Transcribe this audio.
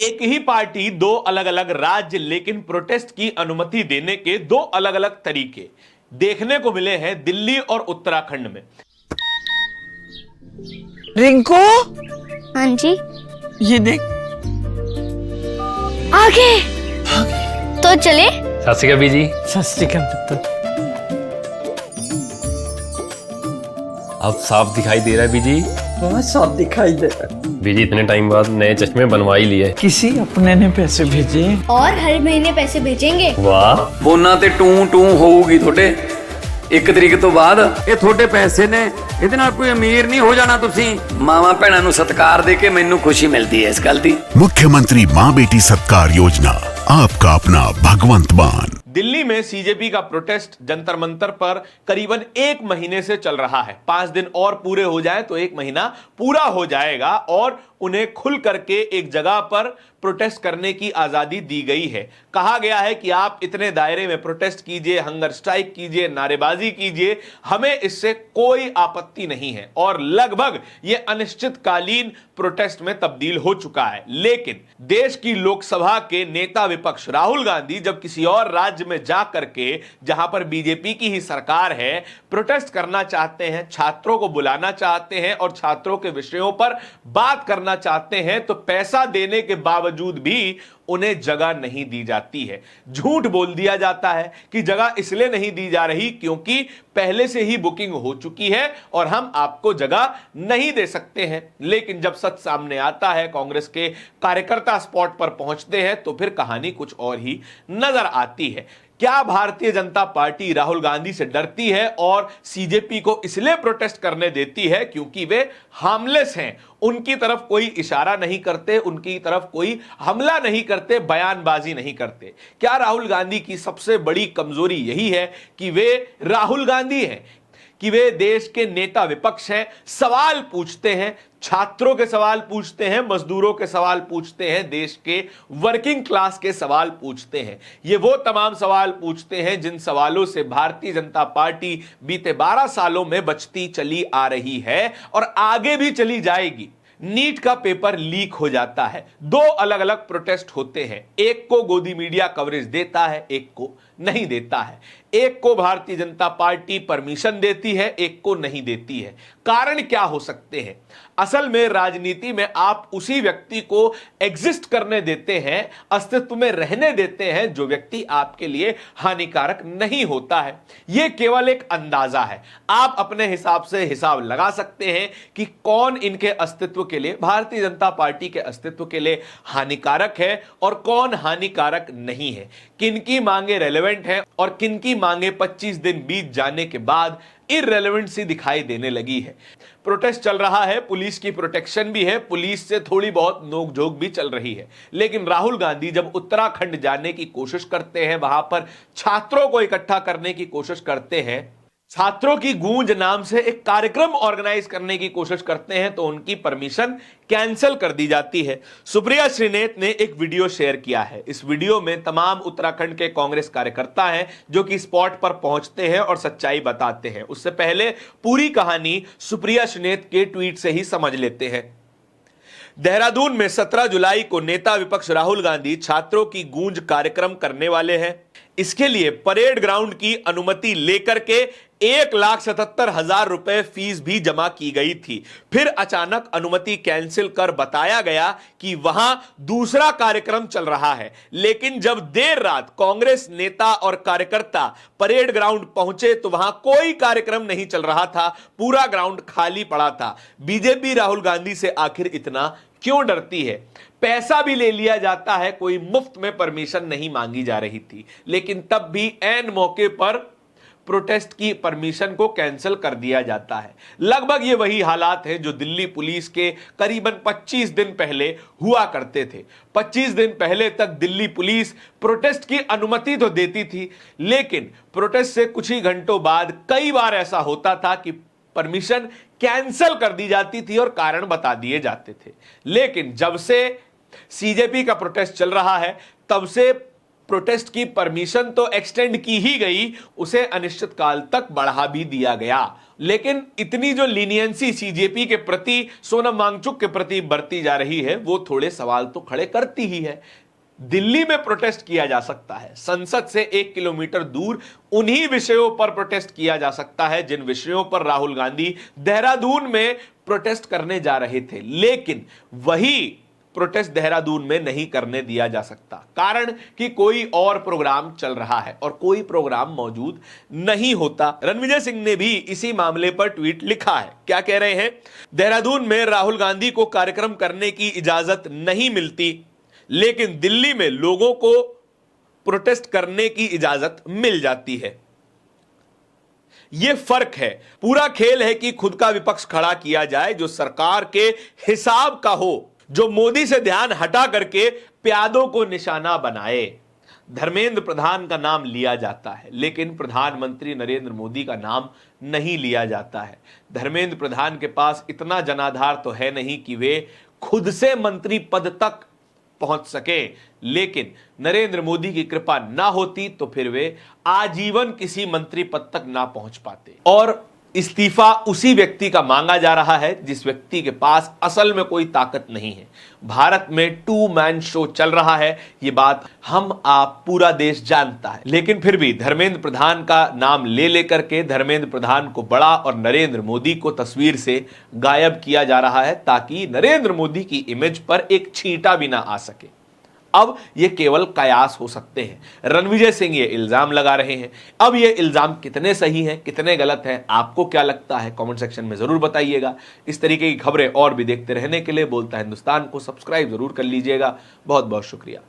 एक ही पार्टी दो अलग अलग राज्य लेकिन प्रोटेस्ट की अनुमति देने के दो अलग अलग तरीके देखने को मिले हैं दिल्ली और उत्तराखंड में। रिंकू, हाँ जी, ये देख। आगे तो चले। सत श्री अकाल बीजी। सत श्री अकाल पुत्र। अब साफ दिखाई दे रहा है बीजी। बहुत साफ दिखाई दे रहा है। बीजी इतने टाइम बाद नए चश्मे बनवा ही लिए। किसी अपने ने पैसे भेजे और हर महीने पैसे भेजेंगे। वाह, ਫੋਨਾਂ ਤੇ ਟੂ ਟੂ ਹੋਊਗੀ ਤੁਹਾਡੇ 1 ਤਰੀਕ ਤੋਂ ਬਾਅਦ। ਇਹ ਤੁਹਾਡੇ ਪੈਸੇ ਨੇ, ਇਹਦੇ ਨਾਲ ਕੋਈ ਅਮੀਰ ਨਹੀਂ ਹੋ ਜਾਣਾ ਤੁਸੀਂ। ਮਾਵਾਂ ਭੈਣਾਂ ਨੂੰ ਸਤਿਕਾਰ ਦੇ ਕੇ ਮੈਨੂੰ ਖੁਸ਼ੀ ਮਿਲਦੀ ਹੈ ਇਸ ਗੱਲ ਦੀ। मुख्यमंत्री माँ बेटी सत्कार योजना, आपका अपना भगवंत मान। दिल्ली में सीजेपी का प्रोटेस्ट जंतर मंतर पर करीबन 1 महीने से चल रहा है। 5 दिन और पूरे हो जाए तो 1 महीना पूरा हो जाएगा और उन्हें खुल करके एक जगह पर प्रोटेस्ट करने की आजादी दी गई है। कहा गया है कि आप इतने दायरे में प्रोटेस्ट कीजिए, हंगर स्ट्राइक कीजिए, नारेबाजी कीजिए, हमें इससे कोई आपत्ति नहीं है। और लगभग यह अनिश्चितकालीन प्रोटेस्ट में तब्दील हो चुका है। लेकिन देश की लोकसभा के नेता विपक्ष राहुल गांधी जब किसी और राज्य में जा करके, जहां पर बीजेपी की ही सरकार है, प्रोटेस्ट करना चाहते हैं, छात्रों को बुलाना चाहते हैं और छात्रों के विषयों पर बात करना चाहते हैं, तो पैसा देने के बावजूद भी उन्हें जगह नहीं दी जाती है। झूठ बोल दिया जाता है कि जगह इसलिए नहीं दी जा रही क्योंकि पहले से ही बुकिंग हो चुकी है और हम आपको जगह नहीं दे सकते हैं। लेकिन जब सच सामने आता है, कांग्रेस के कार्यकर्ता स्पॉट पर पहुंचते हैं, तो फिर कहानी कुछ और ही नजर आती है। क्या भारतीय जनता पार्टी राहुल गांधी से डरती है और सीजेपी को इसलिए प्रोटेस्ट करने देती है क्योंकि वे हार्मलेस हैं, उनकी तरफ कोई इशारा नहीं करते, उनकी तरफ कोई हमला नहीं करते, बयानबाजी नहीं करते? क्या राहुल गांधी की सबसे बड़ी कमजोरी यही है कि वे राहुल गांधी हैं, कि वे देश के नेता विपक्ष हैं, सवाल पूछते हैं, छात्रों के सवाल पूछते हैं, मजदूरों के सवाल पूछते हैं, देश के वर्किंग क्लास के सवाल पूछते हैं? ये वो तमाम सवाल पूछते हैं जिन सवालों से भारतीय जनता पार्टी बीते 12 सालों में बचती चली आ रही है और आगे भी चली जाएगी। नीट का पेपर लीक हो जाता है, 2 अलग अलग प्रोटेस्ट होते हैं, एक को गोदी मीडिया कवरेज देता है, एक को नहीं देता है। एक को भारतीय जनता पार्टी परमिशन देती है, एक को नहीं देती है। कारण क्या हो सकते हैं? असल में राजनीति में आप उसी व्यक्ति को एग्जिस्ट करने देते हैं, अस्तित्व में रहने देते हैं, जो व्यक्ति आपके लिए हानिकारक नहीं होता है। यह केवल एक अंदाजा है, आप अपने हिसाब से हिसाब लगा सकते हैं कि कौन इनके अस्तित्व के लिए, भारतीय जनता पार्टी के अस्तित्व के लिए हानिकारक है और कौन हानिकारक नहीं है, किनकी मांगे रेलेवेंट है और किनकी मांगे 25 दिन बीत जाने के बाद इररेलेवेंट सी दिखाई देने लगी है। प्रोटेस्ट चल रहा है, पुलिस की प्रोटेक्शन भी है, पुलिस से थोड़ी बहुत नोकझोंक भी चल रही है। लेकिन राहुल गांधी जब उत्तराखंड जाने की कोशिश करते हैं, वहां पर छात्रों को इकट्ठा करने की कोशिश करते हैं, छात्रों की गूंज नाम से एक कार्यक्रम ऑर्गेनाइज करने की कोशिश करते हैं, तो उनकी परमिशन कैंसिल कर दी जाती है। सुप्रिया श्रीनेत ने एक वीडियो शेयर किया है। इस वीडियो में तमाम उत्तराखंड के कांग्रेस कार्यकर्ता हैं जो कि स्पॉट पर पहुंचते हैं और सच्चाई बताते हैं। उससे पहले पूरी कहानी सुप्रिया श्रीनेत के ट्वीट से ही समझ लेते हैं। देहरादून में 17 जुलाई को नेता विपक्ष राहुल गांधी छात्रों की गूंज कार्यक्रम करने वाले हैं। इसके लिए परेड ग्राउंड की अनुमति लेकर के 1,77,000 रुपए फीस भी जमा की गई थी। फिर अचानक अनुमति कैंसिल कर बताया गया कि वहां दूसरा कार्यक्रम चल रहा है। लेकिन जब देर रात कांग्रेस नेता और कार्यकर्ता परेड ग्राउंड पहुंचे तो वहां कोई कार्यक्रम नहीं चल रहा था, पूरा ग्राउंड खाली पड़ा था। बीजेपी राहुल गांधी से आखिर इतना क्यों डरती है? पैसा भी ले लिया जाता है, कोई मुफ्त में परमिशन नहीं मांगी जा रही थी, लेकिन तब भी ऐन मौके पर प्रोटेस्ट की परमिशन को कैंसिल कर दिया जाता है। लगभग ये वही हालात हैं जो दिल्ली पुलिस के करीबन 25 दिन पहले हुआ करते थे। 25 दिन पहले तक दिल्ली पुलिस प्रोटेस्ट की अनुमति तो देती थी, लेकिन प्रोटेस्ट से कुछ ही घंटों बाद कई बार ऐसा होता था कि परमिशन कैंसिल कर दी जाती थी और कारण बता दिए जाते थे। लेकिन जब से सीजेपी का प्रोटेस्ट चल रहा है, तब से प्रोटेस्ट की परमिशन तो एक्सटेंड की ही गई, उसे अनिश्चित काल तक बढ़ा भी दिया गया। लेकिन इतनी जो लीनियंसी सीजेपी के प्रति, सोनम वांगचुक के प्रति बरती जा रही है, वो थोड़े सवाल तो खड़े करती ही है। दिल्ली में प्रोटेस्ट किया जा सकता है, संसद से 1 किलोमीटर दूर उन्हीं विषयों पर प्रोटेस्ट किया जा सकता है जिन विषयों पर राहुल गांधी देहरादून में प्रोटेस्ट करने जा रहे थे। लेकिन वही प्रोटेस्ट देहरादून में नहीं करने दिया जा सकता, कारण कि कोई और प्रोग्राम चल रहा है और कोई प्रोग्राम मौजूद नहीं होता। रणविजय सिंह ने भी इसी मामले पर ट्वीट लिखा है। क्या कह रहे हैं? देहरादून में राहुल गांधी को कार्यक्रम करने की इजाजत नहीं मिलती, लेकिन दिल्ली में लोगों को प्रोटेस्ट करने की इजाजत मिल जाती है। यह फर्क है। पूरा खेल है कि खुद का विपक्ष खड़ा किया जाए जो सरकार के हिसाब का हो, जो मोदी से ध्यान हटा करके प्यादों को निशाना बनाए। धर्मेंद्र प्रधान का नाम लिया जाता है, लेकिन प्रधानमंत्री नरेंद्र मोदी का नाम नहीं लिया जाता है। धर्मेंद्र प्रधान के पास इतना जनाधार तो है नहीं कि वे खुद से मंत्री पद तक पहुंच सके, लेकिन नरेंद्र मोदी की कृपा ना होती तो फिर वे आजीवन किसी मंत्री पद तक ना पहुंच पाते। और इस्तीफा उसी व्यक्ति का मांगा जा रहा है जिस व्यक्ति के पास असल में कोई ताकत नहीं है। भारत में 2 मैन शो चल रहा है, ये बात हम आप पूरा देश जानता है। लेकिन फिर भी धर्मेंद्र प्रधान का नाम ले लेकर के धर्मेंद्र प्रधान को बड़ा और नरेंद्र मोदी को तस्वीर से गायब किया जा रहा है, ताकि नरेंद्र मोदी की इमेज पर एक छींटा भी ना आ सके। अब ये केवल कयास हो सकते हैं। रणविजय सिंह ये इल्जाम लगा रहे हैं। अब ये इल्जाम कितने सही हैं, कितने गलत हैं, आपको क्या लगता है? कमेंट सेक्शन में जरूर बताइएगा। इस तरीके की खबरें और भी देखते रहने के लिए बोलता हिंदुस्तान को सब्सक्राइब जरूर कर लीजिएगा। बहुत बहुत शुक्रिया।